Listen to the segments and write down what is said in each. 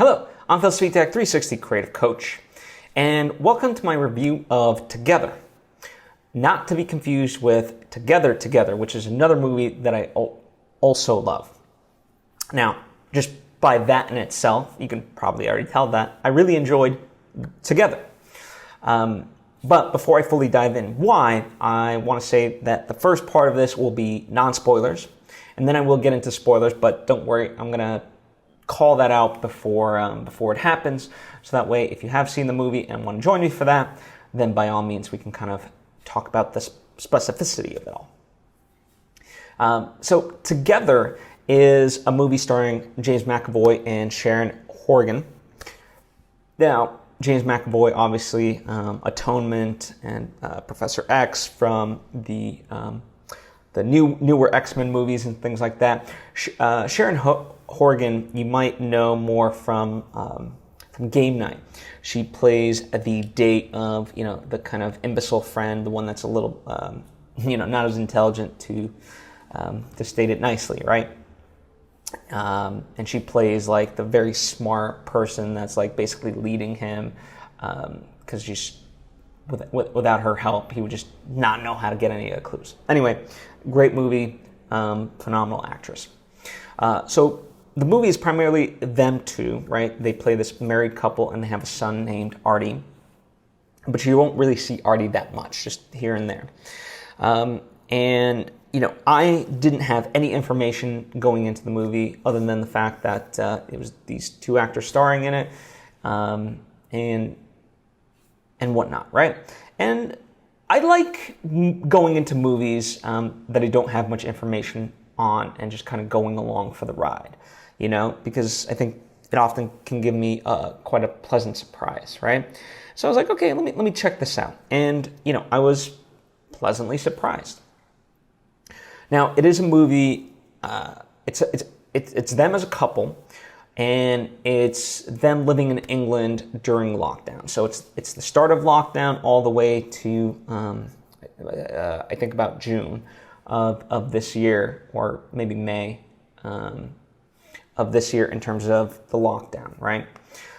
Hello, I'm Phil Svitek, 360 Creative Coach, and welcome to my review of Together. Not to be confused with Together, Together, which is another movie that I also love. Now, just by that in itself, you can probably already tell that I really enjoyed Together. But before I fully dive in, why, I want to say that the first part of this will be non-spoilers, and then I will get into spoilers, but don't worry, I'm going to call that out before it happens, so that way if you have seen the movie and want to join me for that, then by all means we can kind of talk about the specificity of it all. So Together is a movie starring James McAvoy and Sharon Horgan. Now, James McAvoy, obviously, Atonement and Professor X from the newer X-Men movies and things like that. Sharon Horgan, you might know more from Game Night. She plays the date of, the kind of imbecile friend, the one that's a little, not as intelligent, to state it nicely, right? And she plays like the very smart person that's like basically leading him, because without her help, he would just not know how to get any clues. Anyway, great movie, phenomenal actress. So the movie is primarily them two, right? They play this married couple and they have a son named Artie. But you won't really see Artie that much, just here and there. And, I didn't have any information going into the movie other than the fact that it was these two actors starring in it, and whatnot, right? And I like going into movies that I don't have much information on and just kind of going along for the ride, because I think it often can give me quite a pleasant surprise, right? So I was like, okay, let me check this out, and I was pleasantly surprised. Now, it is a movie. It's them as a couple, and it's them living in England during lockdown. So it's the start of lockdown all the way to I think about June of this year, or maybe May of this year in terms of the lockdown, right?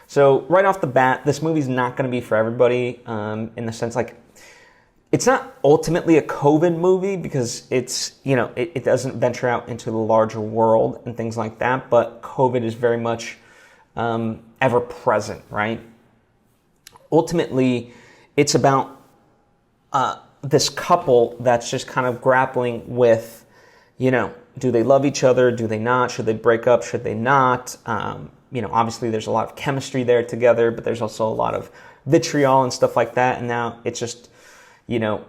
So right off the bat, this movie's not going to be for everybody, in the sense like it's not ultimately a COVID movie because it's, it doesn't venture out into the larger world and things like that, but COVID is very much ever present, right? Ultimately, it's about this couple that's just kind of grappling with, do they love each other? Do they not? Should they break up? Should they not? Obviously there's a lot of chemistry there together, but there's also a lot of vitriol and stuff like that. And now it's just,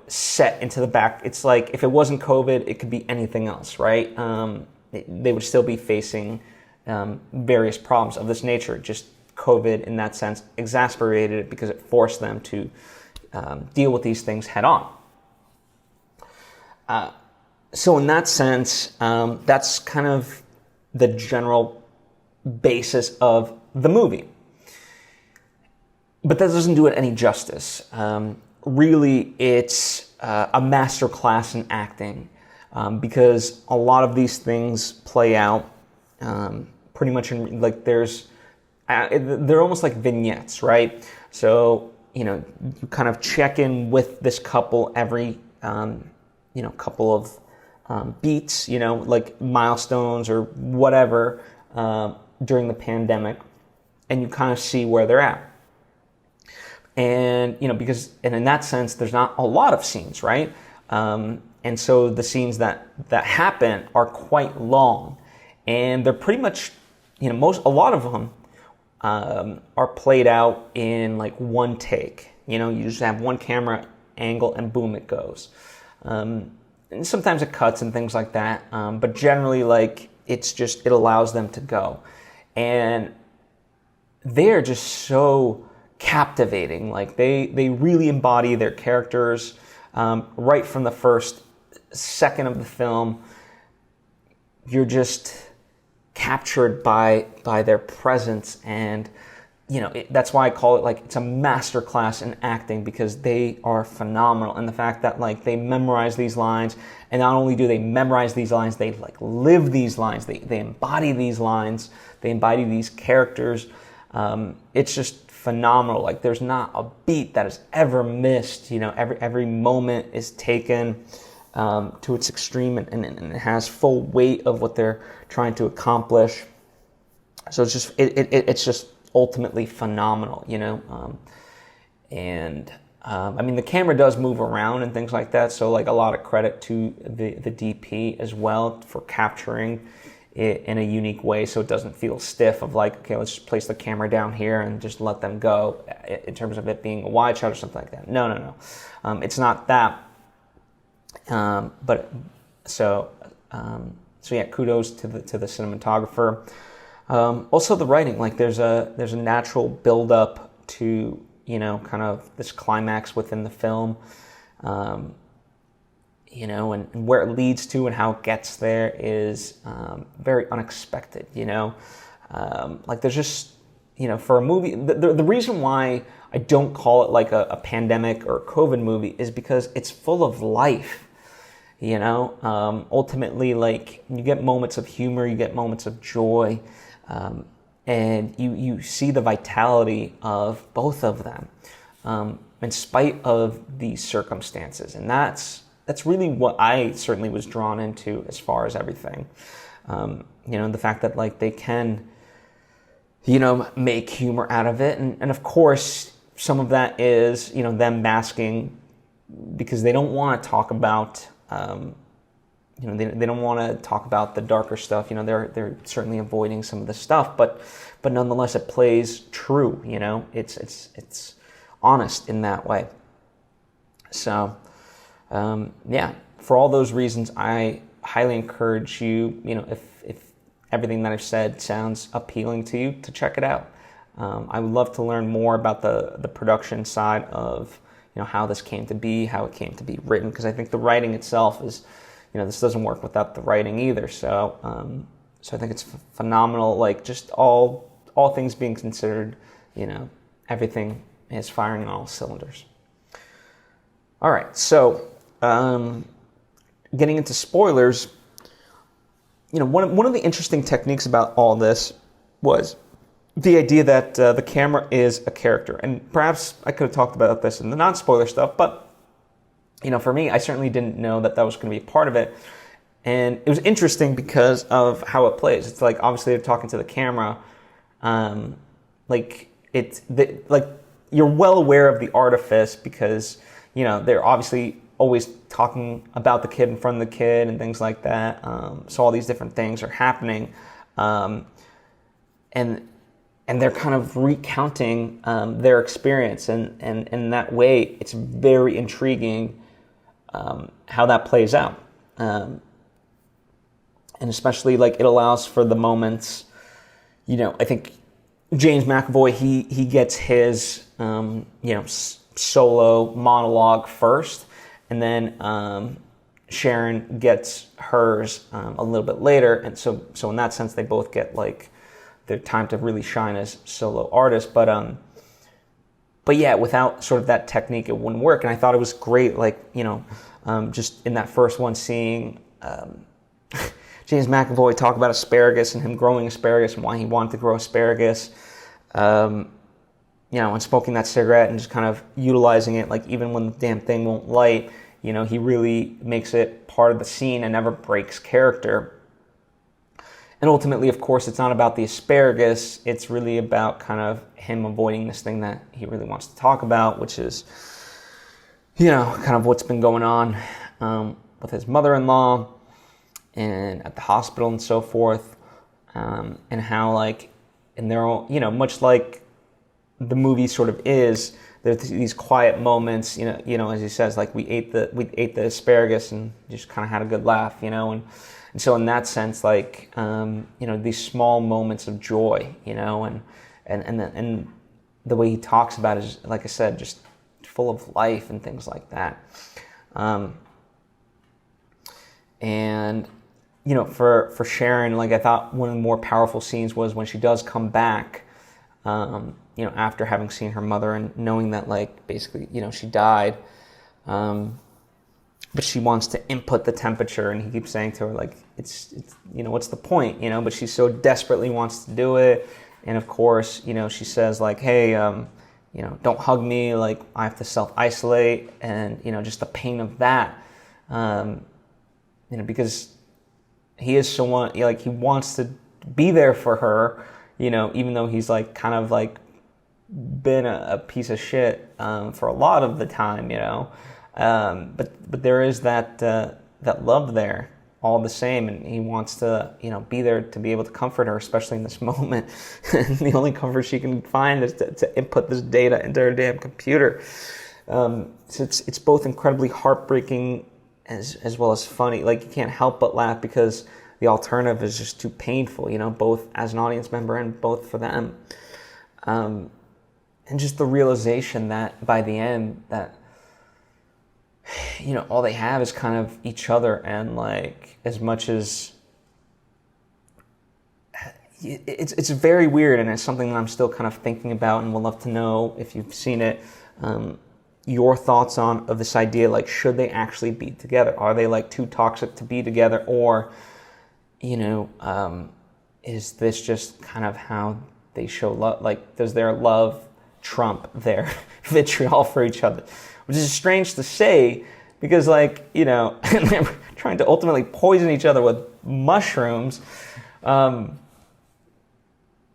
set into the back. It's like, if it wasn't COVID, it could be anything else, right? They would still be facing various problems of this nature. Just COVID, in that sense, exacerbated it because it forced them to deal with these things head on. So in that sense, that's kind of the general basis of the movie. But that doesn't do it any justice. Really, it's a masterclass in acting, because a lot of these things play out pretty much in, like, they're almost like vignettes, right? So, you kind of check in with this couple every, couple of beats, like milestones or whatever, during the pandemic, and you kind of see where they're at. And, because in that sense, there's not a lot of scenes, right? And so the scenes that happen are quite long, and they're pretty much, a lot of them are played out in like one take. You just have one camera angle and boom, it goes. And sometimes it cuts and things like that, but generally, like, it allows them to go. And they're just so captivating. Like, they really embody their characters right from the first second of the film. You're just captured by their presence, and that's why I call it, like, it's a masterclass in acting, because they are phenomenal. And the fact that, like, they memorize these lines, and not only do they memorize these lines, they like live these lines, they embody these lines, they embody these characters. It's just phenomenal. Like, there's not a beat that is ever missed. You know, every moment is taken to its extreme, and it has full weight of what they're trying to accomplish. So it's just it's just ultimately phenomenal, you know. I mean, the camera does move around and things like that, so like a lot of credit to the DP as well for capturing it in a unique way, so it doesn't feel stiff of like, okay, let's just place the camera down here and just let them go in terms of it being a wide shot or something like that. No. It's not that. So yeah, kudos to the cinematographer. Also the writing, like there's a natural build up to, you know, kind of this climax within the film, you know, and where it leads to and how it gets there is very unexpected, you know. Like there's just, you know, for a movie, the reason why I don't call it like a pandemic or COVID movie is because it's full of life, you know. Ultimately, like, you get moments of humor, you get moments of joy, and you see the vitality of both of them in spite of these circumstances. And that's really what I certainly was drawn into as far as everything. You know, the fact that like they can, you know, make humor out of it. And of course, some of that is, you know, them masking because they don't want to talk about, you know, they don't want to talk about the darker stuff. You know, they're certainly avoiding some of the stuff, but nonetheless, it plays true. You know, it's honest in that way. So, yeah, for all those reasons, I highly encourage you. You know, if everything that I've said sounds appealing to you, to check it out. I would love to learn more about the production side of, you know, how this came to be, how it came to be written, because I think the writing itself is, you know, this doesn't work without the writing either. So, so I think it's phenomenal. Like, just all things being considered, you know, everything is firing on all cylinders. All right, so getting into spoilers, you know, one of the interesting techniques about all this was the idea that the camera is a character. And perhaps I could have talked about this in the non-spoiler stuff, but, you know, for me, I certainly didn't know that was going to be a part of it. And it was interesting because of how it plays. It's like, obviously, they're talking to the camera. Like, you're well aware of the artifice because, you know, they're obviously always talking about the kid in front of the kid and things like that. So all these different things are happening. And they're kind of recounting their experience. And in that way, it's very intriguing how that plays out. And especially, like, it allows for the moments, you know, I think James McAvoy, he gets his, you know, solo monologue first, and then Sharon gets hers a little bit later. And so in that sense, they both get, like, their time to really shine as solo artists. But yeah, without sort of that technique, it wouldn't work. And I thought it was great, like, you know, just in that first one, seeing James McAvoy talk about asparagus and him growing asparagus and why he wanted to grow asparagus, you know, and smoking that cigarette and just kind of utilizing it, like, even when the damn thing won't light, you know, he really makes it part of the scene and never breaks character. And ultimately, of course, it's not about the asparagus. It's really about kind of him avoiding this thing that he really wants to talk about, which is, you know, kind of what's been going on with his mother-in-law and at the hospital and so forth, and how, like, and they're all, you know, much like the movie sort of is, there's these quiet moments, you know, as he says, like, we ate the asparagus and just kind of had a good laugh, you know, and so in that sense, like, you know, these small moments of joy, you know, and the way he talks about it is, like I said, just full of life and things like that. And, you know, for Sharon, like, I thought one of the more powerful scenes was when she does come back, you know, after having seen her mother and knowing that, like, basically, you know, she died, but she wants to input the temperature, and he keeps saying to her, like, it's you know, what's the point, you know, but she so desperately wants to do it, And of course, she says like, hey, don't hug me, like I have to self-isolate, and, just the pain of that, because he is someone, like he wants to be there for her, even though he's like kind of like been a piece of shit for a lot of the time, but there is that love there all the same, and he wants to be there to be able to comfort her, especially in this moment. And the only comfort she can find is to input this data into her damn computer. So it's both incredibly heartbreaking as well as funny. Like, you can't help but laugh because the alternative is just too painful, both as an audience member and both for them. And just the realization that by the end that, all they have is kind of each other, and like, as much as it's very weird, and it's something that I'm still kind of thinking about, and would love to know if you've seen it, your thoughts of this idea, like, should they actually be together? Are they like too toxic to be together? Or, is this just kind of how they show love? Like, does their love trump their vitriol for each other? Which is strange to say, because like, they're trying to ultimately poison each other with mushrooms. And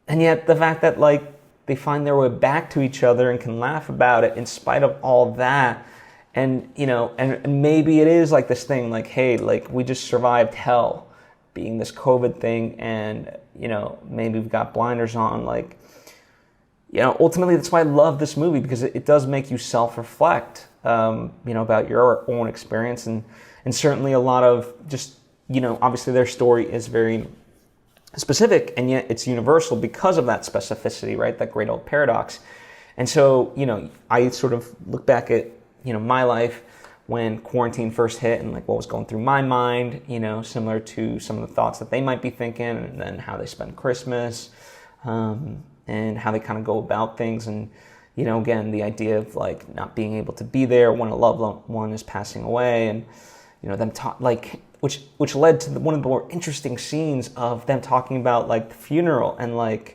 yet the fact that like they find their way back to each other and can laugh about it in spite of all that. And, and maybe it is like this thing like, hey, like we just survived hell being this COVID thing. And, maybe we've got blinders on, like, ultimately that's why I love this movie, because it does make you self-reflect, about your own experience, and certainly a lot of just, obviously their story is very specific, and yet it's universal because of that specificity, right? That great old paradox. And so, I sort of look back at, my life when quarantine first hit, and like what was going through my mind, similar to some of the thoughts that they might be thinking, and then how they spend Christmas, and how they kind of go about things. And, again, the idea of like not being able to be there when a loved one is passing away, and, them which led to one of the more interesting scenes of them talking about like the funeral, and like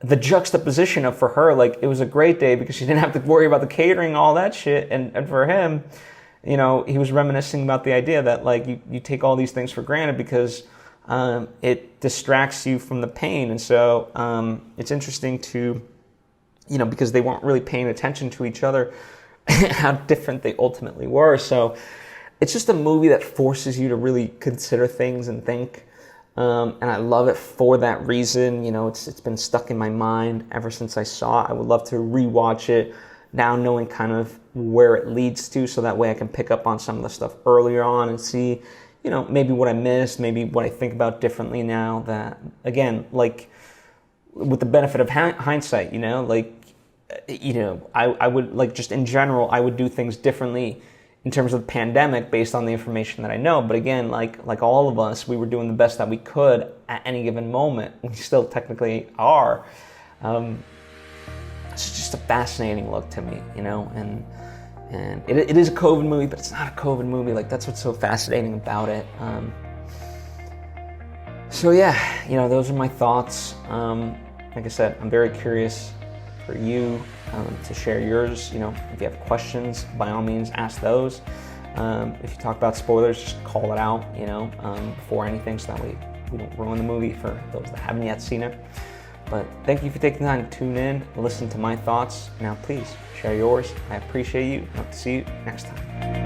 the juxtaposition of, for her, like it was a great day because she didn't have to worry about the catering and all that shit. And for him, he was reminiscing about the idea that like you take all these things for granted because it distracts you from the pain. And so it's interesting to, because they weren't really paying attention to each other, how different they ultimately were. So it's just a movie that forces you to really consider things and think. And I love it for that reason. It's been stuck in my mind ever since I saw it. I would love to rewatch it now, knowing kind of where it leads to, so that way I can pick up on some of the stuff earlier on and see, maybe what I missed, maybe what I think about differently now. That, again, like with the benefit of hindsight, I would, like, just in general, I would do things differently in terms of the pandemic based on the information that I know. But again, like all of us, we were doing the best that we could at any given moment. We still technically are. It's just a fascinating look to me, and it is a COVID movie, but it's not a COVID movie. Like, that's what's so fascinating about it. So yeah, those are my thoughts. Like I said, I'm very curious for you to share yours. If you have questions, by all means, ask those. If you talk about spoilers, just call it out, before anything, so that way we don't ruin the movie for those that haven't yet seen it. But thank you for taking the time to tune in and listen to my thoughts. Now, please share yours. I appreciate you. Hope to see you next time.